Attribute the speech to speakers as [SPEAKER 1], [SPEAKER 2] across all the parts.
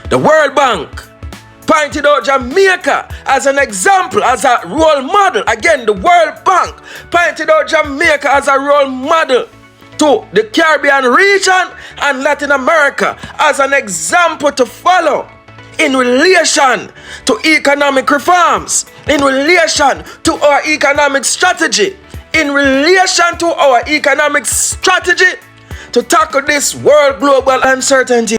[SPEAKER 1] The World Bank pointed out Jamaica as an example, as a role model. Again, the World Bank pointed out Jamaica as a role model to the Caribbean region and Latin America as an example to follow in relation to economic reforms, in relation to our economic strategy, in relation to our economic strategy to tackle this world global uncertainty.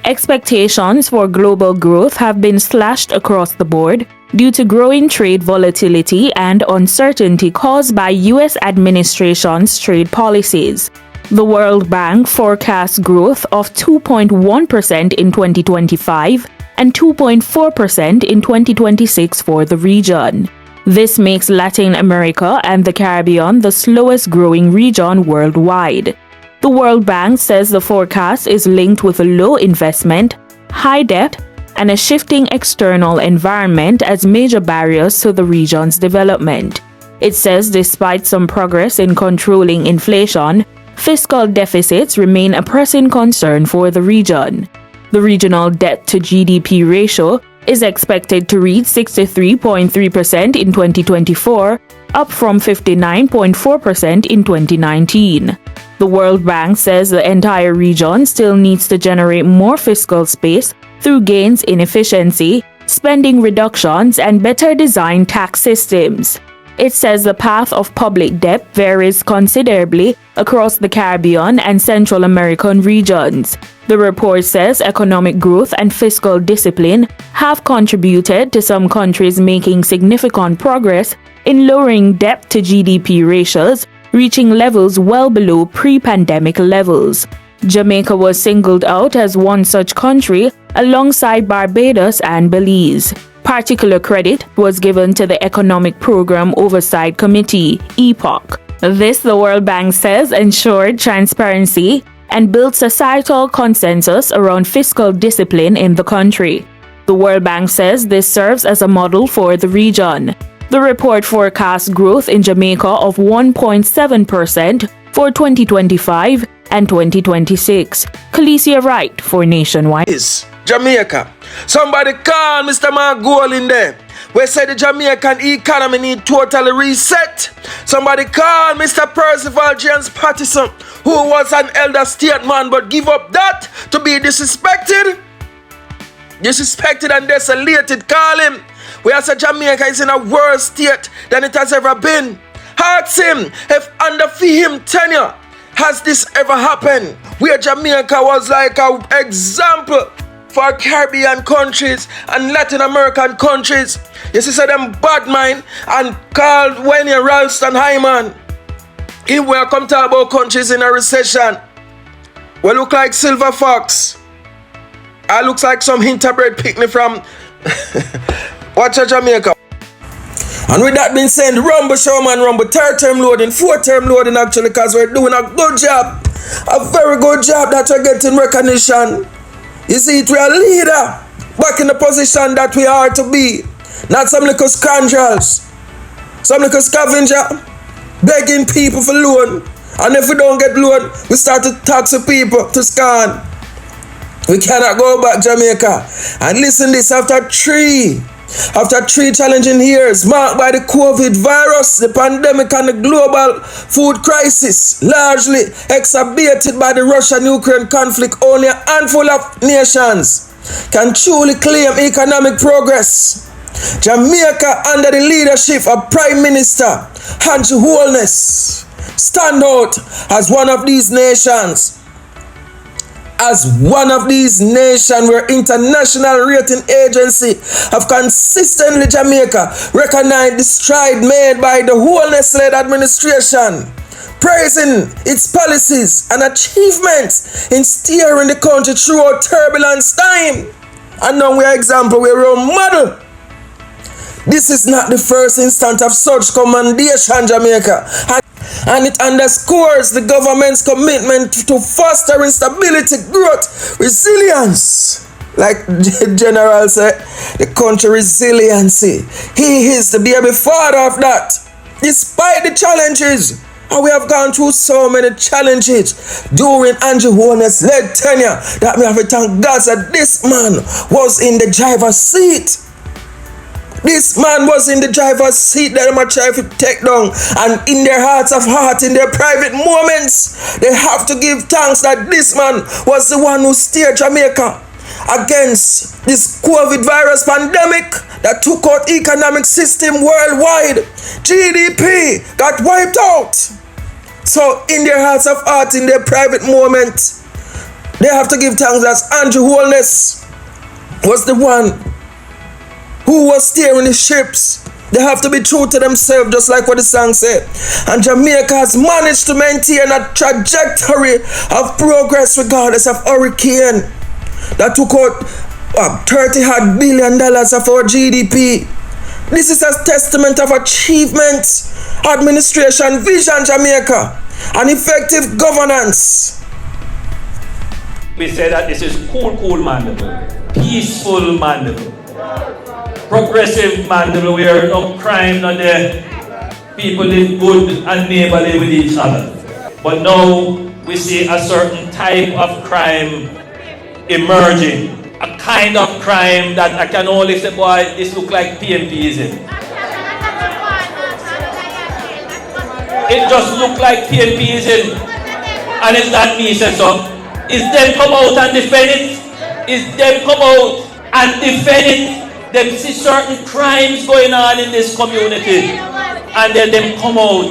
[SPEAKER 2] Expectations for global growth have been slashed across the board due to growing trade volatility and uncertainty caused by U.S. administration's trade policies. The World Bank forecasts growth of 2.1% in 2025 and 2.4% in 2026 for the region. This makes Latin America and the Caribbean the slowest growing region worldwide. The World Bank says the forecast is linked with a low investment, high debt, and a shifting external environment as major barriers to the region's development. It says despite some progress in controlling inflation, fiscal deficits remain a pressing concern for the region. The regional debt-to-GDP ratio is expected to reach 63.3% in 2024, up from 59.4% in 2019. The World Bank says the entire region still needs to generate more fiscal space through gains in efficiency, spending reductions, and better designed tax systems. It says the path of public debt varies considerably across the Caribbean and Central American regions. The report says economic growth and fiscal discipline have contributed to some countries making significant progress in lowering debt to GDP ratios, reaching levels well below pre-pandemic levels. Jamaica was singled out as one such country alongside Barbados and Belize. Particular credit was given to the Economic Program Oversight Committee, EPOC. This, the World Bank says, ensured transparency and built societal consensus around fiscal discipline in the country. The World Bank says this serves as a model for the region. The report forecasts growth in Jamaica of 1.7% for 2025 and 2026. Khaleesi Wright for Nationwide.
[SPEAKER 1] Jamaica. Somebody call Mr. Margol in there. We say the Jamaican economy need totally reset. Somebody call Mr. Percival James Pattison, who was an elder statesman but give up that to be disrespected and desolated. Call him. We say Jamaica is in a worse state than it has ever been. Ask him if under him tenure has this ever happened, where Jamaica was like an example for Caribbean countries and Latin American countries. You see, so them bad mind and called Wayne Ralston Hyman. He will come talk about countries in a recession. We look like Silver Fox. I looks like some interbred picnic from watch a Jamaica. And with that being said, Rumble Showman Rumble, third term loading, fourth term loading actually, because we're doing a good job. A very good job that we're getting recognition. You see, we're a leader back in the position that we are to be. Not some little scoundrels, some little scavenger begging people for loan. And if we don't get loan, we start to tax the people to scan. We cannot go back Jamaica. And listen this, after three challenging years marked by the COVID virus, the pandemic and the global food crisis, largely exacerbated by the Russian-Ukraine conflict, only a handful of nations can truly claim economic progress. Jamaica, under the leadership of Prime Minister Andrew Holness, stand out as one of these nations. Where international rating agency have consistently Jamaica recognized the stride made by the Holness-led administration, praising its policies and achievements in steering the country through a turbulence time. And now we are example, we are a model. This is not the first instance of such commendation, Jamaica. And it underscores the government's commitment to fostering stability, growth, resilience. Like the general said, the country resiliency. He is the baby father of that. Despite the challenges And we have gone through so many challenges during Andrew Holness' led tenure that we have to thank God that this man was in the driver's seat. This man was in the driver's seat that I'm trying to take down. And in their hearts of heart, in their private moments, they have to give thanks that this man was the one who steered Jamaica against this COVID virus pandemic that took out economic system worldwide. GDP got wiped out. So in their hearts of heart, in their private moment, they have to give thanks that Andrew Holness was the one who was steering the ships. They have to be true to themselves, just like what the song said. And Jamaica has managed to maintain a trajectory of progress regardless of hurricane that took out $30 billion of our GDP. This is a testament of achievement, administration, vision, Jamaica, and effective governance.
[SPEAKER 3] We say that this is cool Mandeville, peaceful Mandeville, progressive Mandeville, where no crime, no death, people live good and neighborly with each other. But now we see a certain type of crime emerging. A kind of crime that I can only say, boy, this look like PNPism. It just look like PNPism. And it's not me said so. Is them come out and defend it? Is them come out and defend it? Them see certain crimes going on in this community. And then them come out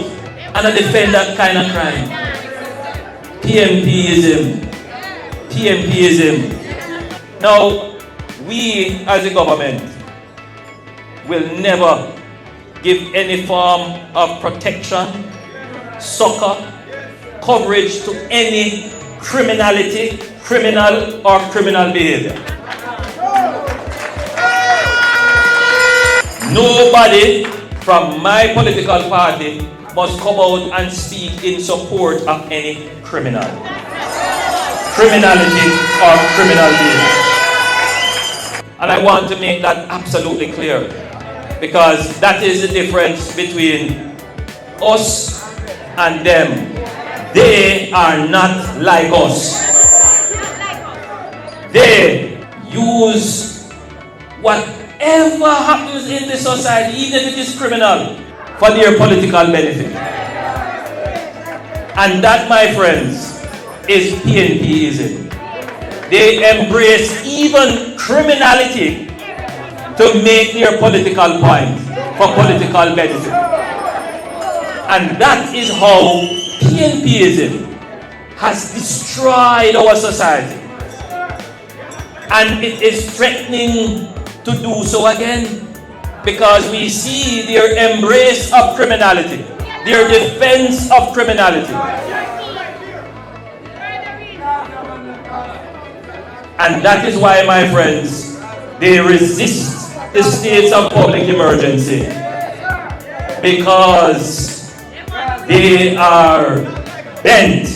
[SPEAKER 3] and defend that kind of crime. PNPism. PNPism. Now, we as a government will never give any form of protection, succor, coverage to any criminality, criminal or criminal behavior. Nobody from my political party must come out and speak in support of any criminal, criminality or criminal behavior. And I want to make that absolutely clear, because that is the difference between us and them. They are not like us. They use whatever happens in the society, even if it is criminal, for their political benefit. And that, my friends, is PNPism. They embrace even criminality to make their political point for political benefit. And that is how PNPism has destroyed our society. And it is threatening to do so again, because we see their embrace of criminality, their defense of criminality. And that is why, my friends, they resist the states of public emergency, because they are bent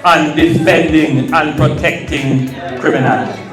[SPEAKER 3] on defending and protecting criminality.